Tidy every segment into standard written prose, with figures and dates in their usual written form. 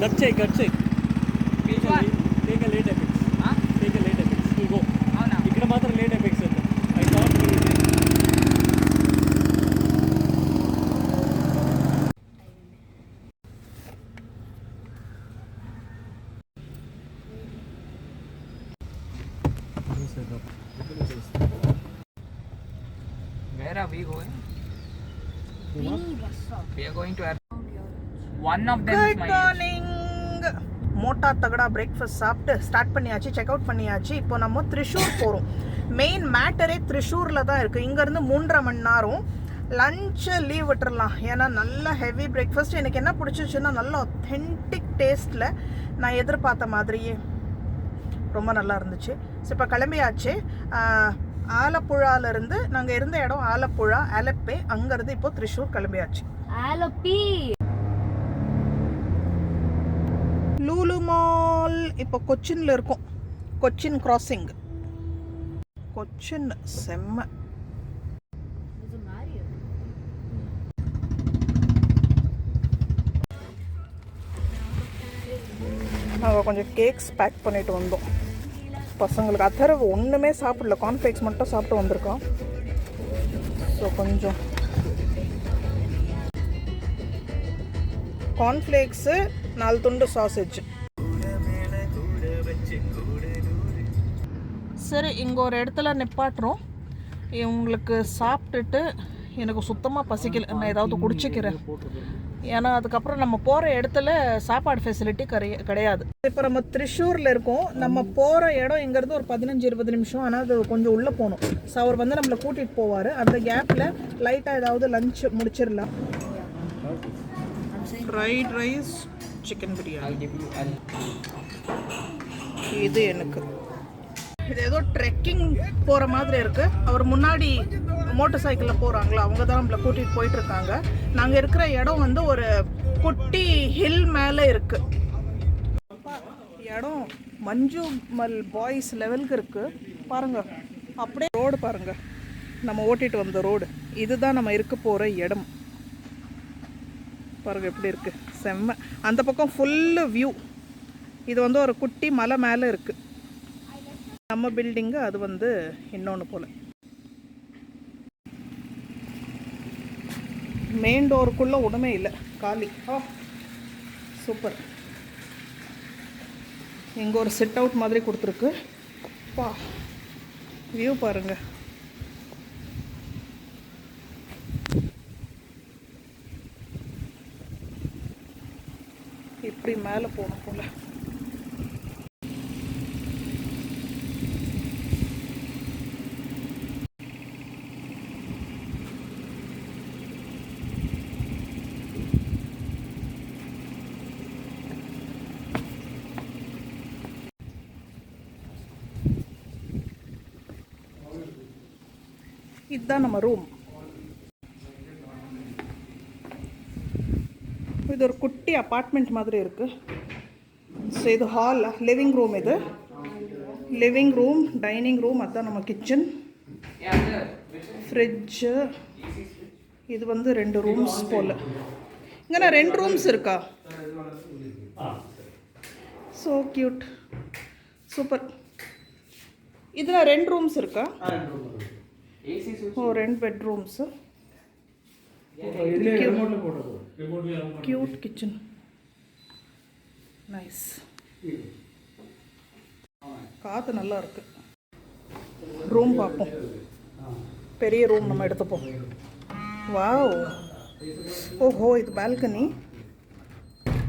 That check. Which one? Take a late effects. Huh? Take a late effects. We'll go. Oh, no. Ikkada maatra late effects illa. I thought we will. Where are we going? We are going to one of them. Good morning. மோட்டா தகடா breakfast சாப்பிட்டு start பண்ணியாச்சு, check out பண்ணியாச்சு. இப்போ நம்ம திரிஷூர் போகிறோம். Main மேட்டரே திரிஷூரில் தான் இருக்குது. இங்கேருந்து 3.5 மணி நேரம். லஞ்சை லீவ் விட்டுறலாம், ஏன்னா நல்ல ஹெவி பிரேக்ஃபாஸ்ட். எனக்கு என்ன பிடிச்சிச்சுன்னா நல்ல ஒத்தென்டிக் டேஸ்ட்டில் நான் எதிர்பார்த்த மாதிரியே ரொம்ப நல்லா இருந்துச்சு. ஸோ இப்போ கிளம்பியாச்சு. ஆலப்புழாலேருந்து நாங்கள் இருந்த இடம் ஆலப்புழா, ஆலப்பே. அங்கேருந்து இப்போ திரிஷூர் கிளம்பியாச்சு. ஆலப்பி லூலு மால். இப்போ கொச்சின்ல இருக்கும். கொச்சின் கிராசிங். கொச்சின் செம்ம. நாங்கள் கொஞ்சம் கேக்ஸ் பேக் பண்ணிட்டு வந்தோம் பசங்களுக்கு. அத்தரவு ஒன்றுமே சாப்பிடல, கார்ன்ஃப்ளேக்ஸ் மட்டும் சாப்பிட்டு வந்திருக்கோம். ஸோ கொஞ்சம் கார்ன்ஃப்ளேக்ஸு, 4 துண்டு சாசேஜ். சரி, இங்கே ஒரு இடத்துல நிப்பாட்டுறோம். இவங்களுக்கு சாப்பிட்டுட்டு எனக்கு சுத்தமாக பசிக்கல, நான் ஏதாவது குடிச்சிக்கிறேன். ஏன்னா அதுக்கப்புறம் நம்ம போகிற இடத்துல சாப்பாடு ஃபெசிலிட்டி கிடையாது. இப்போ நம்ம திரிஷூரில் இருக்கோம். நம்ம போகிற இடம் இங்கேருந்து ஒரு 15-20 நிமிஷம். ஆனால் அது கொஞ்சம் உள்ளே போகணும். ஸோ அவர் வந்து நம்மளை கூட்டிகிட்டு போவார். அந்த கேப்பில் லைட்டாக ஏதாவது லஞ்ச் முடிச்சிடலாம். Fried rice, chicken biryani. இது எனக்கு இது ஏதோ ட்ரெக்கிங் போகிற மாதிரி இருக்குது. அவர் முன்னாடி மோட்டர் சைக்கிளில் போகிறாங்களா, அவங்க தான் நம்மளை கூட்டிகிட்டு போயிட்டுருக்காங்க. நாங்கள் இருக்கிற இடம் வந்து ஒரு குட்டி ஹில் மேலே இருக்குது. இடம் மஞ்சுமல் பாய்ஸ் லெவலுக்கு இருக்குது. பாருங்கள், அப்படியே ரோடு பாருங்கள், நம்ம ஓட்டிகிட்டு வந்த ரோடு. இதுதான் நம்ம இருக்க போகிற இடம். பாருங்கள் எப்படி இருக்குது, செம்ம. அந்த பக்கம் ஃபுல்லு வியூ. இது வந்து ஒரு குட்டி மலை மேலே இருக்குது. நம்ம பில்டிங்கு, அது வந்து இன்னொன்று போல். மெயின் டோருக்குள்ளே ஒன்றுமே இல்லை, காலி. சூப்பர். இங்கே ஒரு சிட் அவுட் மாதிரி கொடுத்துருக்கு. பா, வியூ பாருங்கள். இப்படி மேலே போகணும் போல். இதுதான் நம்ம ரூம். இது ஒரு குட்டி அப்பார்ட்மெண்ட் மாதிரி இருக்குது. ஸோ இது ஹால், லிவிங் ரூம். இது லிவிங் ரூம், டைனிங் ரூம். அதுதான் நம்ம கிச்சன், ஃப்ரிட்ஜு. இது வந்து 2 ரூம்ஸ் போல். இங்கே 2 ரூம்ஸ் இருக்கா? So cute, super. இதில் 2 ரூம்ஸ் இருக்கா? ஓ, 2 பெட்ரூம்ஸு. Cute kitchen, nice. காற்று நல்லா இருக்கு. ரூம் பார்ப்போம். பெரிய ரூம் நம்ம எடுத்துப்போம். வாவ், ஓஹோ, இது பால்கனி.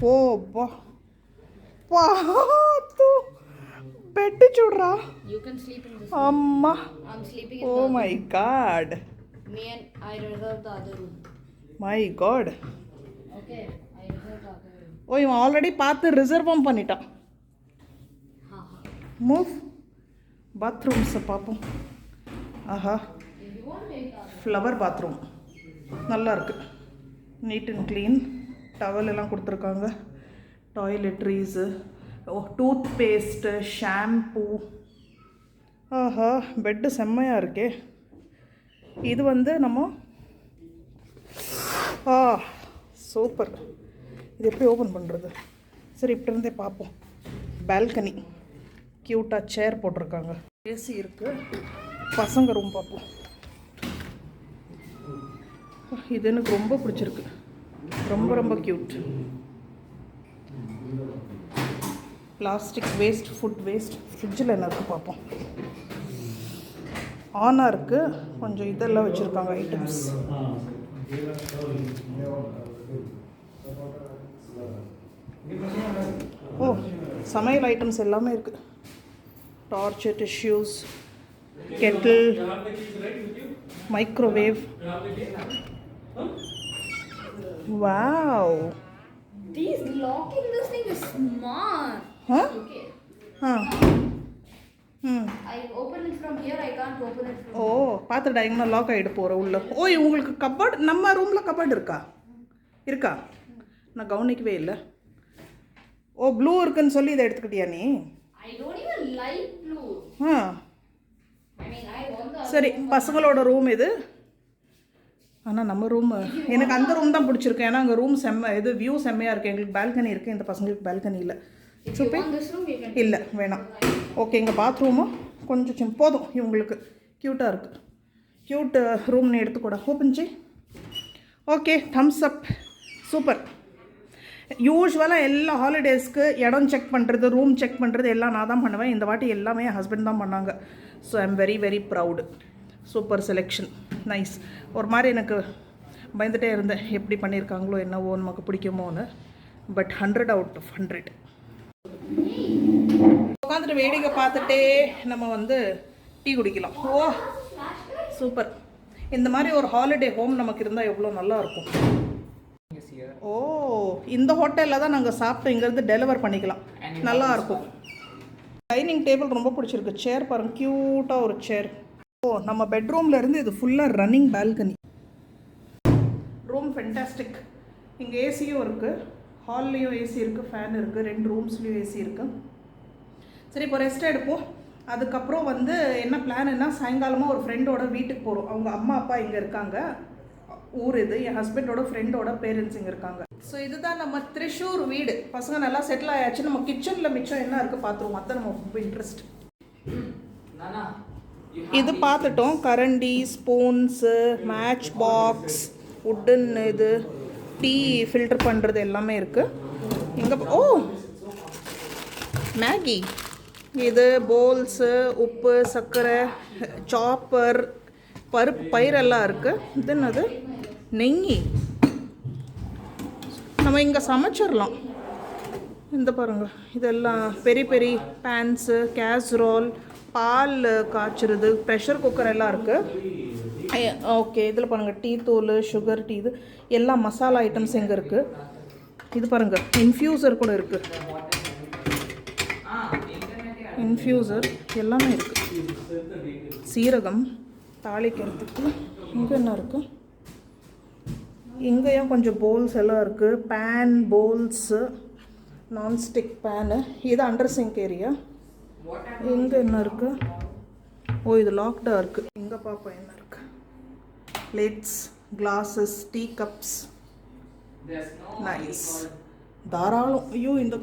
ஓ வா வா, பெட்டு చూడరా. You can sleep in this room. அம்மா, I'm sleeping in oh my god. Me and I reserved the other room. My god. Okay, I reserved the other room. ஓ, இவன் already பார்த்து ரிசர்வும் பண்ணிட்டான். Move. பாத்ரூம்ஸை பார்ப்போம். ஆஹா, flower bathroom நல்லா இருக்கு. NEET and clean. Towel எல்லாம் கொடுத்துருக்காங்க. டாய்லெட்ரீஸு, tooth paste, shampoo. ஆஹா, bed செம்மையாக இருக்கே. இது வந்து நம்ம சூப்பர். இது எப்படி ஓப்பன் பண்ணுறது? சரி இப்படி இருந்தே பார்ப்போம். பால்கனி க்யூட்டாக சேர் போட்டிருக்காங்க, ஏசி இருக்குது. பசங்க ரூம் பார்ப்போம். இது எனக்கு ரொம்ப பிடிச்சிருக்கு, ரொம்ப ரொம்ப cute. Plastic waste, food waste. ஃப்ரிட்ஜில் என்ன இருக்குது பார்ப்போம். ஆனாக இருக்குது, கொஞ்சம் இதெல்லாம் வச்சுருக்காங்க ஐட்டம்ஸ். ஓ, சமையல் ஐட்டம்ஸ் எல்லாமே இருக்குது. Torch, tissues, Kettle, microwave. Wow, This locking this thing is smart. Huh? Okay. I open it from here. I can't open it from. ஓ, பார்த்துடா எங்கன்னா லாக் ஆகிட்டு போகிற உள்ள. ஓ, உங்களுக்கு கபோர்ட், நம்ம ரூமில் கபோர்ட் இருக்கா? நான் கவனிக்கவே இல்லை. ஓ, ப்ளூ இருக்குன்னு சொல்லி இதை எடுத்துக்கிட்டியா நீ? I don't even like blue. I mean, I want the. சரி, பசங்களோட ரூம் இது. ஆனால் நம்ம ரூம், எனக்கு அந்த ரூம் தான் பிடிச்சிருக்கு. ஏன்னா அங்கே ரூம் இது வியூ செம்மையாக இருக்குது. எங்களுக்கு பால்கனி இருக்குது, இந்த பசங்களுக்கு பால்கனி இல்லை. If you want this room, you can. இல்லை, வேணாம். ஓகே, எங்கள் பாத்ரூமும் கொஞ்சம் போதும் இவங்களுக்கு. க்யூட்டாக இருக்குது. க்யூட் ரூம்னு எடுத்துக்கூட ஓப்பன் செய். ஓகே, தம்ஸ் அப். சூப்பர். யூஸ்வலாக எல்லா ஹாலிடேஸ்க்கு இடம் செக் பண்ணுறது, ரூம் செக் பண்ணுறது எல்லாம் நான் தான் பண்ணுவேன். இந்த வாட்டி எல்லாமே என் ஹஸ்பண்ட் தான் பண்ணாங்க. So I am very very proud. Super selection, nice. ஒரு மாதிரி எனக்கு பயந்துகிட்டே இருந்தேன், எப்படி பண்ணியிருக்காங்களோ என்னவோ, நமக்கு பிடிக்குமோன்னு. But 100 out of 100. உட்காந்துட்டு வேடிக்கை பார்த்துட்டே நம்ம வந்து டீ குடிக்கலாம். ஓ, சூப்பர். இந்த மாதிரி ஒரு ஹாலிடே ஹோம் நமக்கு இருந்தால் எவ்வளோ நல்லா இருக்கும். ஓ, இந்த ஹோட்டலில் தான் நாங்கள் சாப்பிட்டு இங்கேருந்து டெலிவர் பண்ணிக்கலாம். நல்லா இருக்கும். டைனிங் டேபிள் ரொம்ப பிடிச்சிருக்கு. சேர் பாருங்கள், க்யூட்டாக ஒரு சேர். ஓ, நம்ம பெட்ரூமில் இருந்து இது ஃபுல்லாக ரன்னிங் பால்கனி. Room fantastic. இங்கே ஏசியும் இருக்குது, ஹால்லேயும் ஏசி இருக்குது, ஃபேன் இருக்குது, 2 ரூம்ஸ்லேயும் ஏசி இருக்குது. சரி, இப்போ ரெஸ்ட் எடுப்போம். அதுக்கப்புறம் வந்து என்ன பிளான்னா, சாயங்காலமாக ஒரு ஃப்ரெண்டோட வீட்டுக்கு போகிறோம். அவங்க அம்மா அப்பா இங்கே இருக்காங்க. ஊர் இது, என் ஹஸ்பண்டோட ஃப்ரெண்டோட பேரண்ட்ஸ் இங்கே இருக்காங்க. ஸோ இதுதான் நம்ம திரிஷூர் வீடு. பசங்க நல்லா செட்டில் ஆயாச்சு. நம்ம கிச்சனில் மிச்சம் என்ன இருக்குது பார்த்துருவோம். அதான் நம்ம ரொம்ப இன்ட்ரெஸ்ட். இது பார்த்துட்டோம். கரண்டி, ஸ்பூன்ஸு, மேட்ச் பாக்ஸ், உட்டன் இது, டீ ஃபில்டர் பண்ணுறது எல்லாமே இருக்குது இங்கே. ஓ, மேகி, இது போல்ஸு, உப்பு, சர்க்கரை, சாப்பர், பயிரெல்லாம் இருக்குது. இது என்னது, நெய். நம்ம இங்கே சமைச்சிடலாம். இந்த பாருங்கள், இதெல்லாம் பெரிய பெரிய பேன்ஸு, கேஸ்ரோல், பால் காய்ச்சிறது, ப்ரெஷர் குக்கர் எல்லாம் இருக்குது. ஓகே, இதில் பாருங்கள் டீ தூள், சுகர் டீ, இது எல்லா மசாலா ஐட்டம்ஸ் எங்கே இருக்குது. இது பாருங்கள், இன்ஃப்யூசர் கூட இருக்குது. இன்ஃப்யூசர் எல்லாமே இருக்குது. சீரகம் தாளிக்கிறதுக்கு. இங்கே என்ன இருக்குது, இங்கேயும் கொஞ்சம் போல்ஸ் எல்லாம் இருக்குது. Pan, bowls, nonstick pan. இது அண்டர் சிங்க் ஏரியா. இங்கே என்ன இருக்குது, ஓ இது லாக்டாக இருக்குது. இங்கே பார்ப்போம் என்ன இருக்குது. Plates, glasses, tea cups. Nice, தாராளம். ஐயோ, இந்த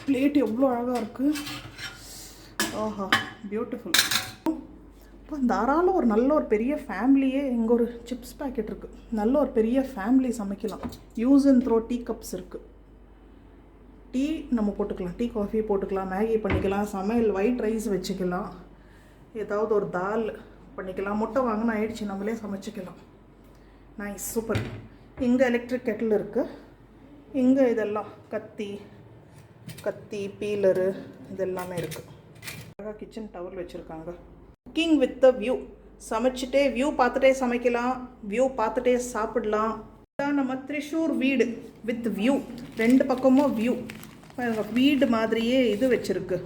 பிளேட் எவ்வளோ அழகாக இருக்குது. ஆஹா, பியூட்டிஃபுல். இப்போ தாராளம் ஒரு நல்ல ஒரு பெரிய ஃபேமிலியே. இங்கே ஒரு சிப்ஸ் பேக்கெட் இருக்குது. நல்ல ஒரு பெரிய ஃபேமிலி சமைக்கலாம். Use and throw tea cups இருக்குது. டீ நம்ம போட்டுக்கலாம், டீ காஃபி போட்டுக்கலாம், மேகி பண்ணிக்கலாம், சமையல் ஒயிட் ரைஸ் வச்சுக்கலாம், ஏதாவது ஒரு தால் பண்ணிக்கலாம். முட்டை வாங்கினா ஆயிடுச்சு, நம்மளே சமைச்சிக்கலாம். Nice, super. இங்கே எலக்ட்ரிக் கெட்டில் இருக்குது. இங்கே இதெல்லாம் கத்தி, பீலரு, இதெல்லாமே இருக்குது. அழகாக கிச்சன் டவல் வச்சுருக்காங்க. Cooking with the view. சமைச்சிட்டே வியூ பார்த்துட்டே சமைக்கலாம், வியூ பார்த்துட்டே சாப்பிடலாம். இதுதான் நம்ம திரிஷூர் வீடு வித் வியூ. 2 பக்கமும் வியூ. வீடு மாதிரியே இது வச்சுருக்கு.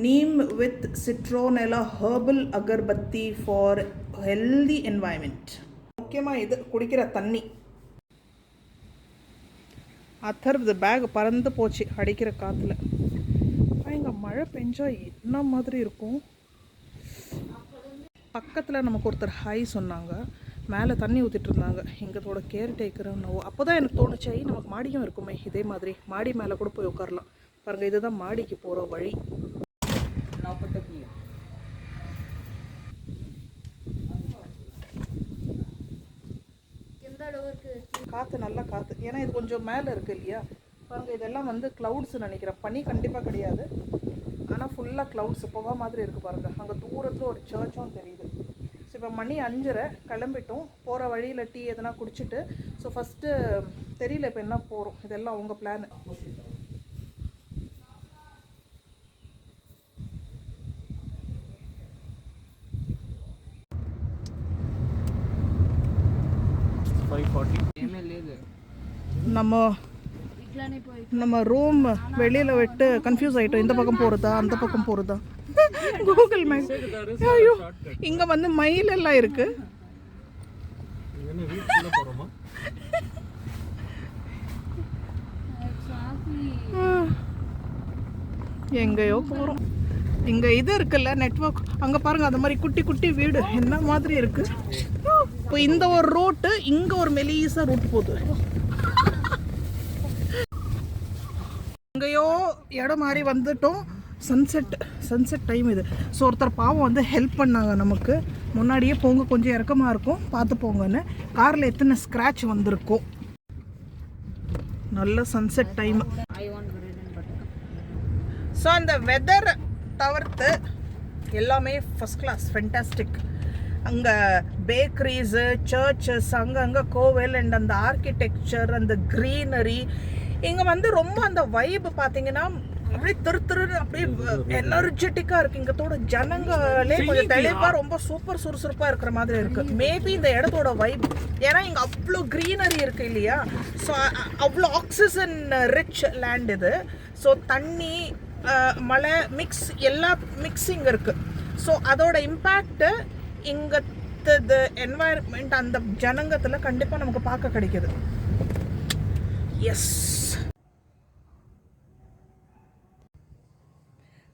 Neem with citronella herbal agarbatti for healthy environment. முக்கியமாக இது குடிக்கிற தண்ணி. அத்தர்வு பேக் பறந்து போச்சு அடிக்கிற காற்றுல. இங்கே மழை பெஞ்சா என்ன மாதிரி இருக்கும். பக்கத்தில் நமக்கு ஒருத்தர் ஹாய் சொன்னாங்க. மேலே தண்ணி ஊற்றிட்டு இருந்தாங்க. எங்களோட கேர் டேக்கர்னோ. அப்போ தான் எனக்கு தோணுச்சு, நமக்கு மாடியும் இருக்குமே இதே மாதிரி, மாடி மேலே கூட போய் உட்காரலாம். பாருங்கள், இதுதான் மாடிக்கு போகிற வழி. காற்று நல்லா காற்று, ஏன்னா இது கொஞ்சம் மேலே இருக்குது இல்லையா. பாருங்கள், இதெல்லாம் வந்து க்ளவுட்ஸ் நினைக்கிறேன், பனி கண்டிப்பாக கிடையாது. ஆனால் ஃபுல்லாக க்ளவுட்ஸ் புகை மாதிரி இருக்குது பாருங்கள். அங்கே தூரத்தில் ஒரு சர்ச்சும் தெரியுது. ஸோ இப்போ மணி 5:30 கிளம்பிட்டோம். போகிற வழியில் டீ எதனா குடிச்சிட்டு, ஸோ ஃபஸ்ட்டு தெரியல இப்போ என்ன போகிறோம், இதெல்லாம் உங்கள் பிளான். நம்ம ரூம் வெளியில் விட்டு கன்ஃபியூஸ் ஆகிட்டோம். இந்த பக்கம் போகிறதா அந்த பக்கம் போகிறதா. Google map. ஐயோ, இங்கே வந்து மயில் எல்லாம் இருக்கு. எங்கேயோ போகிறோம். இங்கே இது இருக்குல்ல நெட்வொர்க், அங்கே பாருங்கள் அந்த மாதிரி குட்டி குட்டி வீடு என்ன மாதிரி இருக்குது. இப்போ இந்த ஒரு ரூட்டு, இங்கே ஒரு மெலிசா ரூட் போகுது. எங்கேயோ இடம் மாதிரி வந்துட்டோம். சன்செட் டைம் இது. ஸோ ஒருத்தர் பாவம் வந்து ஹெல்ப் பண்ணாங்க நமக்கு. முன்னாடியே போங்க, கொஞ்சம் இறக்கமாக இருக்கும், பார்த்து போங்கன்னு. காரில் எத்தனை ஸ்க்ராட்ச் வந்திருக்கோம். நல்ல சன்செட் டைம். ஸோ அந்த வெதர் தவிர்த்து எல்லாமே ஃபஸ்ட் கிளாஸ், ஃபென்டாஸ்டிக். அங்கே பேக்கரிஸு, சர்ச்சஸ், அங்கங்கே கோவில் அண்ட் அந்த ஆர்கிடெக்சர், அந்த க்ரீனரி. இங்கே வந்து ரொம்ப அந்த வைப் பார்த்தீங்கன்னா அப்படியே திரு அப்படியே எனர்ஜெட்டிக்காக இருக்குது. இங்கத்தோட ஜனங்களே கொஞ்சம் தெளிவாக ரொம்ப சூப்பர் சுறுசுறுப்பாக இருக்கிற மாதிரி இருக்குது. மேபி இந்த இடத்தோட வைப், ஏன்னா இங்கே அவ்வளோ க்ரீனரி இருக்குது இல்லையா. ஸோ அவ்வளோ ஆக்சிஜன் ரிச் லேண்ட் இது. ஸோ தண்ணி, மழை மிக்ஸ், எல்லா மிக்ஸிங் இருக்குது. ஸோ அதோட இம்பேக்டு இங்கே என்வாயர்மெண்ட், அந்த ஜனங்கத்தில் கண்டிப்பாக நமக்கு பார்க்க கிடைக்குது. எஸ்.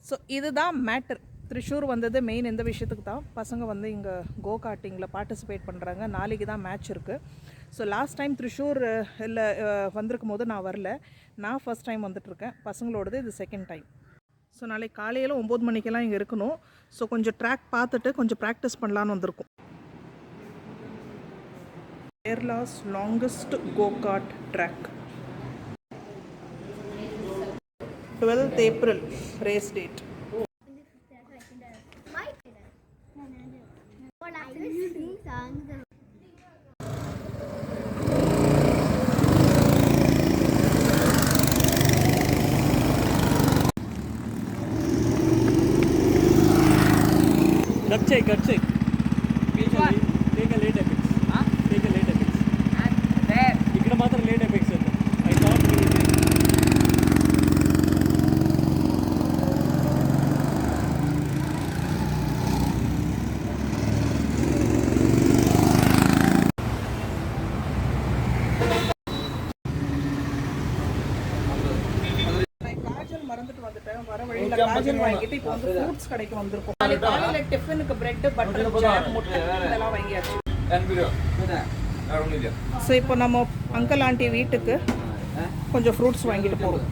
ஸோ இதுதான் மேட்டர். த்ரிஷூர் வந்தது மெயின் இந்த விஷயத்துக்கு தான். பசங்க வந்து இங்கே கோ கார்ட்டிங்கில் பார்ட்டிசிபேட் பண்ணுறாங்க. நாளைக்கு தான் மேட்ச் இருக்குது. ஸோ லாஸ்ட் டைம் த்ரிஷூர் இல்லை வந்திருக்கும் போது நான் வரல. நான் ஃபஸ்ட் டைம் வந்துட்டுருக்கேன். பசங்களோடது இது செகண்ட் டைம். ஸோ நாளைக்கு காலையில் 9 மணிக்கெல்லாம் இங்கே இருக்கணும். ஸோ கொஞ்சம் ட்ராக் பார்த்துட்டு கொஞ்சம் ப்ராக்டிஸ் பண்ணலான்னு வந்திருக்கோம். Kerala's longest go kart track. 12th April race date. Cut check. Which one? Take a late apex. Huh? Take a late apex. And there. ఇక్కడ మాత్రం late apex ఉంది. I thought we did. மறந்துட்டு வந்துட்டேன். வர வழியில் காஜல் வாங்கிட்டு இப்போ வந்து ஃப்ரூட்ஸ் கடைக்கு வந்திருக்கோம். காலையில் டிஃபனுக்கு பிரெட், பட்டர், ஜாம், முட்டை இதெல்லாம் வாங்கியாச்சு. ஸோ இப்போ நம்ம அங்கிள் ஆண்டி வீட்டுக்கு கொஞ்சம் ஃப்ரூட்ஸ் வாங்கிட்டு போகிறோம்.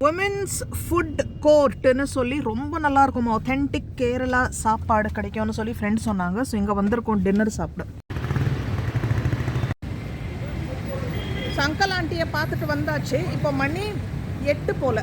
உமன்ஸ் ஃபுட் கோர்ட்டுன்னு சொல்லி ரொம்ப நல்லாயிருக்கும். ஆத்தென்டிக் கேரளா சாப்பாடு கிடைக்கும்னு சொல்லி ஃப்ரெண்ட்ஸ் சொன்னாங்க. ஸோ இங்கே வந்திருக்கோம் டின்னர் சாப்பிட. அங்கிள் ஆண்டியை பார்த்துட்டு வந்தாச்சு. இப்போ மணி 8 போல்.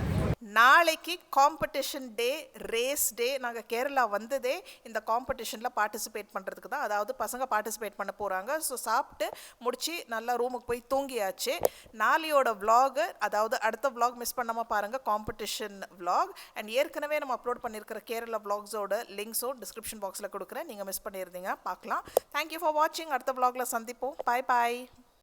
நாளைக்கு காம்படிஷன் டே, ரேஸ் டே. நாங்கள் கேரளா வந்ததே இந்த காம்படிஷனில் பார்ட்டிசிபேட் பண்ணுறதுக்கு தான். அதாவது பசங்க பார்ட்டிசிபேட் பண்ண போகிறாங்க. ஸோ சாப்பிட்டு முடித்து நல்லா ரூமுக்கு போய் தூங்கியாச்சு. நாளையோட விலாகு, அதாவது அடுத்த விலாக் மிஸ் பண்ணாமல் பாருங்கள், காம்படிஷன் விலாக். அண்ட் ஏற்கனவே நம்ம அப்லோட் பண்ணியிருக்கிற கேரளா விலாக்ஸோட லிங்க்ஸும் டிஸ்கிரிப்ஷன் பாக்ஸில் கொடுக்குறேன். நீங்கள் மிஸ் பண்ணியிருந்தீங்க பார்க்கலாம். தேங்க்யூ ஃபார் வாட்சிங். அடுத்த விலாகில் சந்திப்போம். பாய் பாய்.